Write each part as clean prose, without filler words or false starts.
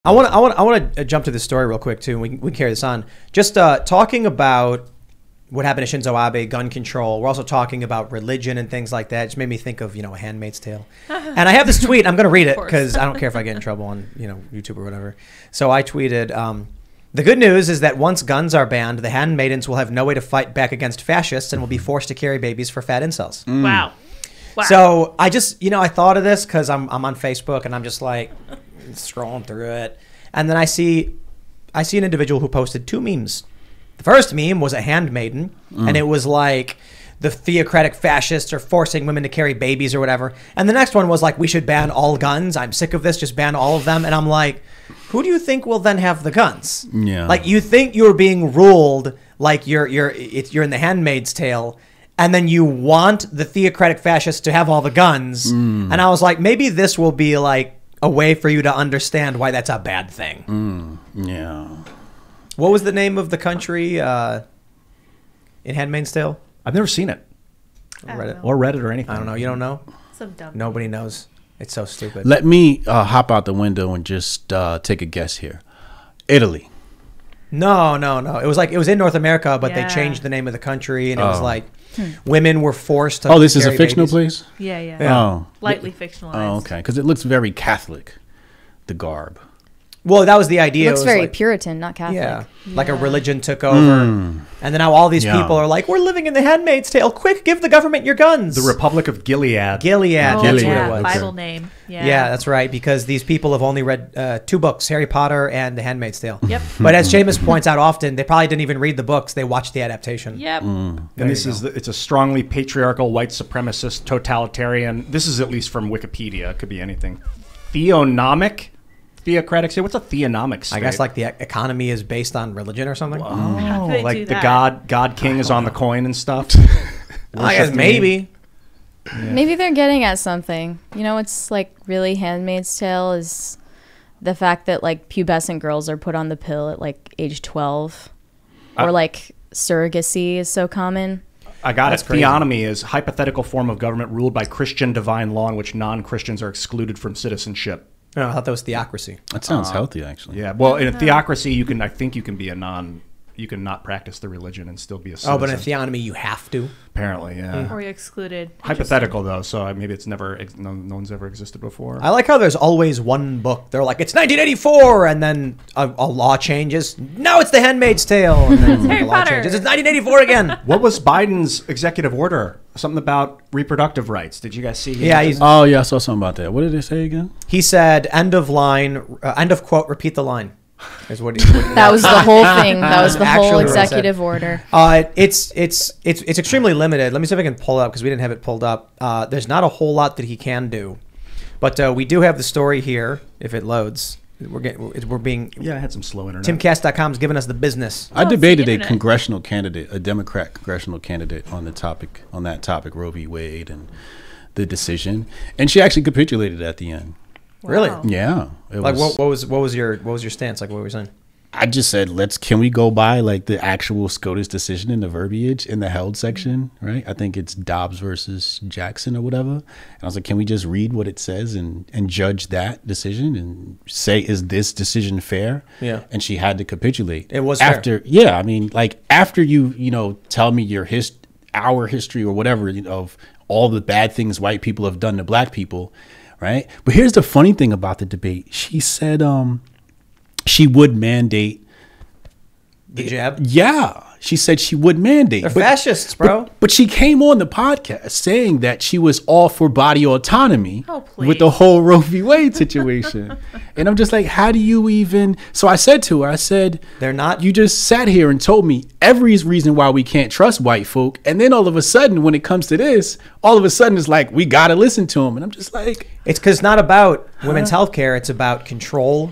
I want to jump to this story real quick too. We can carry this on. Just talking about what happened to Shinzo Abe, gun control. We're also talking about religion and things like that. It just made me think of, A Handmaid's Tale. And I have this tweet. I'm going to read it because I don't care if I get in trouble on, YouTube or whatever. So I tweeted, the good news is that once guns are banned, the handmaidens will have no way to fight back against fascists and will be forced to carry babies for fat incels. Mm. Wow. So I just, I thought of this because I'm on Facebook and I'm just like scrolling through it. And then I see an individual who posted 2 memes. The first meme was a handmaiden, and it was like the theocratic fascists are forcing women to carry babies or whatever. And the next one was like, we should ban all guns. I'm sick of this. Just ban all of them. And I'm like, who do you think will then have the guns? Yeah. Like you think you're being ruled like you're in the Handmaid's Tale, and then you want the theocratic fascists to have all the guns. And I was like, maybe this will be like a way for you to understand why that's a bad thing. Yeah. What was the name of the country in Handmaid's Tale? I've never seen it. Or read it or anything. I don't know. You don't know? Some dumb. Nobody knows. It's so stupid. Let me hop out the window and just take a guess here. Italy. No. It was in North America, but they changed the name of the country, and it was like women were forced to. Oh, this is a carry fictional babies. place? Yeah. Oh. Lightly fictionalized. Oh, okay. Because it looks very Catholic, the garb. Well, that was the idea. It looks very like, Puritan, not Catholic. Yeah, like a religion took over. And then now all these people are like, we're living in the Handmaid's Tale. Quick, give the government your guns. The Republic of Gilead. Gilead. Oh, That's yeah. what it was. Bible name. Yeah, that's right. Because these people have only read 2 books, Harry Potter and The Handmaid's Tale. Yep. But as Seamus points out often, they probably didn't even read the books. They watched the adaptation. Yep. And it's a strongly patriarchal, white supremacist, totalitarian. This is at least from Wikipedia. It could be anything. Theonomic? Theocratic state? What's a theonomic state? I guess like the economy is based on religion or something. How do they like do the that? God King is on the coin and stuff. I guess maybe. Yeah. Maybe they're getting at something. It's like really Handmaid's Tale is the fact that like pubescent girls are put on the pill at like age 12, or like surrogacy is so common. I got That's it. crazy. Theonomy is hypothetical form of government ruled by Christian divine law in which non-Christians are excluded from citizenship. No, I thought that was theocracy. That sounds healthy, actually. Yeah. Well, in a theocracy, I think you can be you can not practice the religion and still be a citizen. Oh, but in theonomy, you have to. Apparently, yeah. Or you're excluded. Hypothetical though, so maybe it's never no one's ever existed before. I like how there's always one book. They're like, it's 1984, and then a law changes. No, it's The Handmaid's Tale. And then Harry the law Potter. changes. It's 1984 again. What was Biden's executive order? Something about reproductive rights. Did you guys see? Yeah, Oh, yeah, I saw something about that. What did they say again? he said, end of line, end of quote, repeat the line. Is what That was the whole thing. That was the Actually whole what it said. executive order. It's extremely limited. Let me see if I can pull it up because we didn't have it pulled up. There's not a whole lot that he can do, but we do have the story here. If it loads, we're being. Yeah, I had some slow internet. Timcast.com is giving us the business. I it's the debated a internet. congressional candidate, a Democrat congressional candidate on that topic, Roe v. Wade and the decision, and she actually capitulated at the end. Really? Wow. Yeah. Like what was your stance? Like what were you saying? I just said, can we go by like the actual SCOTUS decision in the verbiage in the held section, right? I think it's Dobbs versus Jackson or whatever. And I was like, can we just read what it says and judge that decision and say, is this decision fair? Yeah. And she had to capitulate. It was after, fair. yeah. I mean, like after you tell me our history or whatever of all the bad things white people have done to black people, right? But here's the funny thing about the debate. She said, she would mandate The jab? Yeah, she said she would mandate. They're fascists, bro. But she came on the podcast saying that she was all for body autonomy Oh, please. with the whole Roe v. Wade situation. And I'm just like, how do you even? So I said to her, I said, They're not. you just sat here and told me every reason why we can't trust white folk. And then all of a sudden, when it comes to this, all of a sudden it's like, we got to listen to them. And I'm just like. It's because it's not about women's health care. It's about control.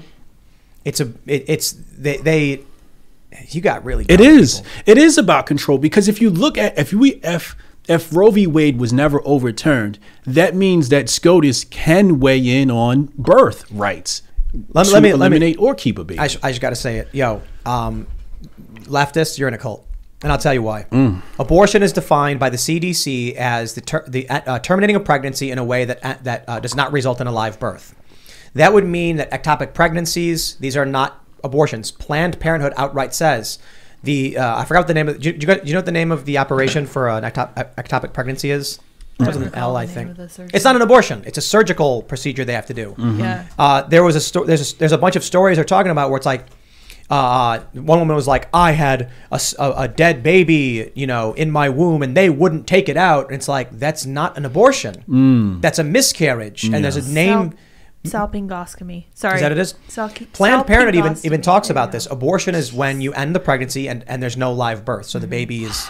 You got really. It is. It is about control because if you look at if Roe v. Wade was never overturned, that means that SCOTUS can weigh in on birth rights. Let me eliminate or keep a baby. I just got to say it, leftists, you're in a cult, and I'll tell you why. Abortion is defined by the CDC as the terminating a pregnancy in a way that does not result in a live birth. that would mean that ectopic pregnancies, these are not abortions. Planned Parenthood outright says I forgot what the name of. Do you know what the name of the operation for an ectopic pregnancy is? It was an L, I think. It's not an abortion. It's a surgical procedure they have to do. Yeah. There was there's a bunch of stories they're talking about where it's like, one woman was like, I had a dead baby, in my womb, and they wouldn't take it out. And it's like, that's not an abortion. That's a miscarriage. And there's a name. Salpingoscopy. Sorry. Is that it is? Planned Parenthood even talks about this. Yeah. Abortion is when you end the pregnancy and there's no live birth. So the baby is...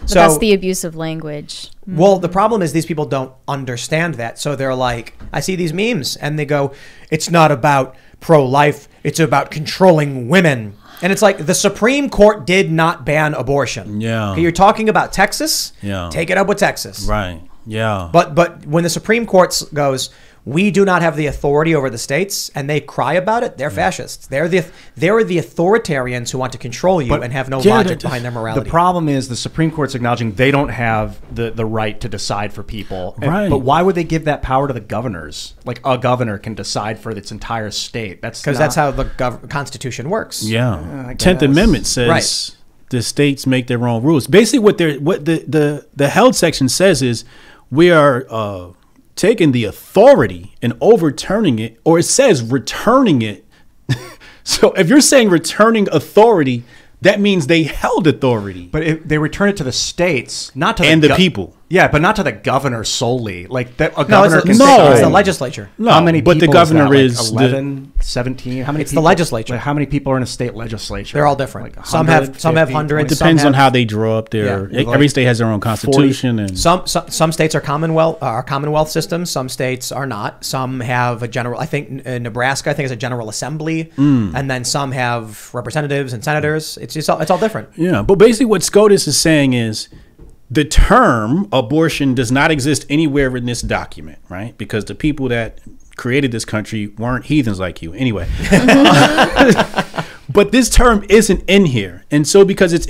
But that's the abusive language. Well, the problem is these people don't understand that. So they're like, I see these memes and they go, it's not about pro-life. It's about controlling women. And it's like the Supreme Court did not ban abortion. Yeah. Okay, you're talking about Texas? Yeah. Take it up with Texas. Right. Yeah. But when the Supreme Court goes, we do not have the authority over the states, and they cry about it, they're fascists. They're the authoritarians who want to control you and have no logic behind their morality. The problem is the Supreme Court's acknowledging they don't have the right to decide for people. Right. But why would they give that power to the governors? Like a governor can decide for its entire state. Because that's how the Constitution works. Yeah. I 10th guess. Amendment says Right. the states make their own rules. Basically, what the held section says is we are taking the authority and overturning it, or it says returning it. So if you're saying returning authority, that means they held authority. But they return it to the states, not to And the people. Yeah, but not to the governor solely. Like that, a No, governor it's can the say, legislature. No, how many but the people governor is, that? is Like 11, 17? How many? It's the people- legislature. Like how many people are in a state legislature? They're all different. Like Some have 150, hundreds. It depends some on have- how they draw up their. Yeah. Every state has their own constitution, and Some states are Commonwealth systems. Some states are not. Some have a general. I think Nebraska, I think, is a general assembly, and then some have representatives and senators. It's all different. yeah. But basically, what SCOTUS is saying is the term abortion does not exist anywhere in this document, right? Because the people that created this country weren't heathens like you, anyway. But this term isn't in here, and so because it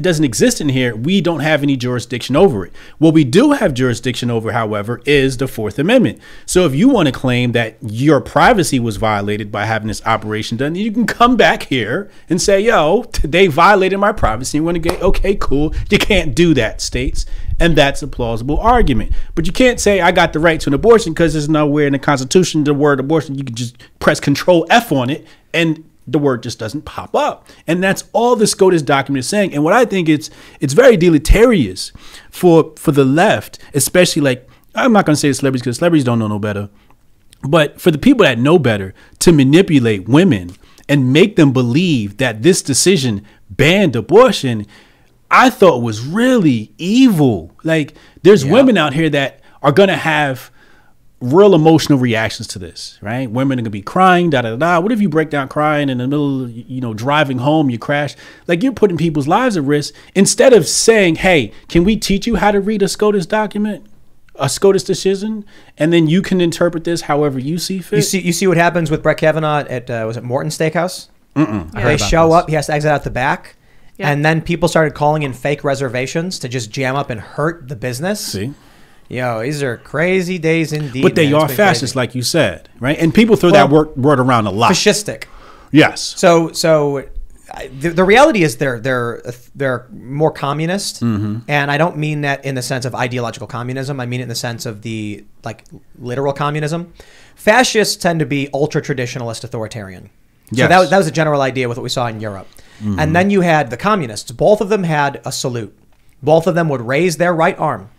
doesn't exist in here, we don't have any jurisdiction over it. What we do have jurisdiction over, however, is the Fourth Amendment. So if you want to claim that your privacy was violated by having this operation done, you can come back here and say, yo, they violated my privacy. You want to get, okay, cool. You can't do that, states. And that's a plausible argument. But you can't say I got the right to an abortion because there's nowhere in the Constitution the word abortion. You can just press Control F on it and the word just doesn't pop up. And that's all the SCOTUS document is saying. And what I think it's very deleterious for the left, especially, like, I'm not going to say the celebrities because celebrities don't know no better, but for the people that know better, to manipulate women and make them believe that this decision banned abortion, I thought was really evil. Like, there's women out here that are going to have real emotional reactions to this, right? Women are gonna be crying, da da da. What if you break down crying in the middle of, driving home, you crash? Like, you're putting people's lives at risk instead of saying, hey, can we teach you how to read a SCOTUS document, a SCOTUS decision, and then you can interpret this however you see fit? You see what happens with Brett Kavanaugh at was it Morton Steakhouse? They show up, he has to exit out the back, and then people started calling in fake reservations to just jam up and hurt the business. See? Yo, these are crazy days indeed. But they man. are It's been fascist, crazy. like you said, right? And people throw that word around a lot. Fascistic. Yes. So the reality is they're more communist, and I don't mean that in the sense of ideological communism. I mean it in the sense of the literal communism. Fascists tend to be ultra traditionalist, authoritarian. So Yes. that was a general idea with what we saw in Europe. And then you had the communists. Both of them had a salute. Both of them would raise their right arm.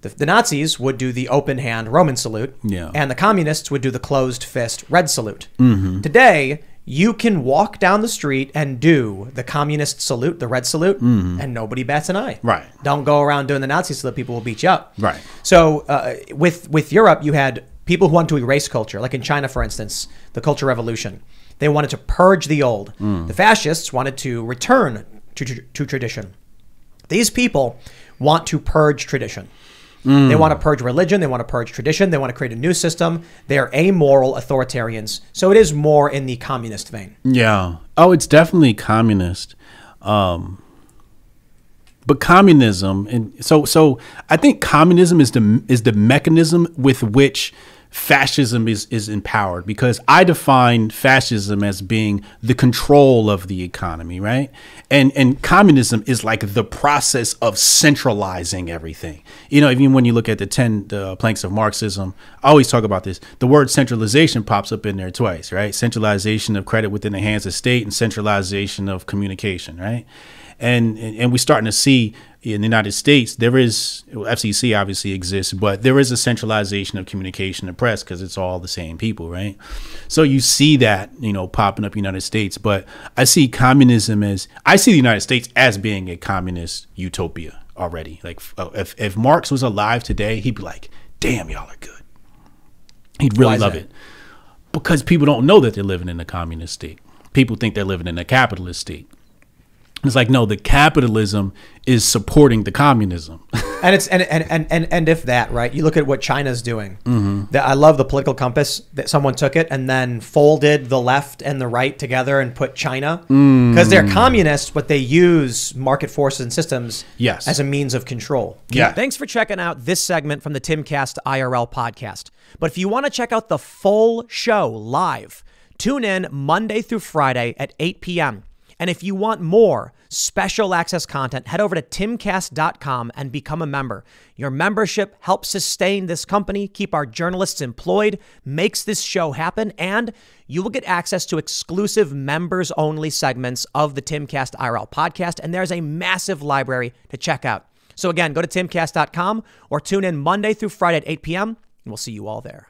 The Nazis would do the open hand Roman salute, and the communists would do the closed fist red salute. Today, you can walk down the street and do the communist salute, the red salute, and nobody bats an eye. Right. Don't go around doing the Nazi salute; people will beat you up. Right. So with Europe, you had people who wanted to erase culture, like in China, for instance, the Culture Revolution. They wanted to purge the old. The fascists wanted to return to tradition. These people want to purge tradition. They want to purge religion. They want to purge tradition. They want to create a new system. They are amoral authoritarians. So it is more in the communist vein. Yeah. Oh, it's definitely communist. But communism, and so I think communism is the mechanism with which fascism is empowered, because I define fascism as being the control of the economy, right? And communism is like the process of centralizing everything. Even when you look at the 10 planks of Marxism, I always talk about this. The word centralization pops up in there twice, right? Centralization of credit within the hands of state and centralization of communication, right? And we're starting to see in the United States, there is, FCC obviously exists, but there is a centralization of communication and press because it's all the same people, right? So you see that, popping up in the United States. But I see I see the United States as being a communist utopia already. Like if Marx was alive today, he'd be like, damn, y'all are good. He'd really love it. Because people don't know that they're living in a communist state. People think they're living in a capitalist state. It's like, no, the capitalism is supporting the communism. And it's and if that, right, you look at what China's doing. I love the political compass that someone took it and then folded the left and the right together and put China, because they're communists, but they use market forces and systems as a means of control. Thanks for checking out this segment from the Timcast IRL podcast. But if you want to check out the full show live, tune in Monday through Friday at 8 p.m. And if you want more special access content, head over to timcast.com and become a member. Your membership helps sustain this company, keep our journalists employed, makes this show happen, and you will get access to exclusive members-only segments of the Timcast IRL podcast, and there's a massive library to check out. So again, go to timcast.com or tune in Monday through Friday at 8 p.m., and we'll see you all there.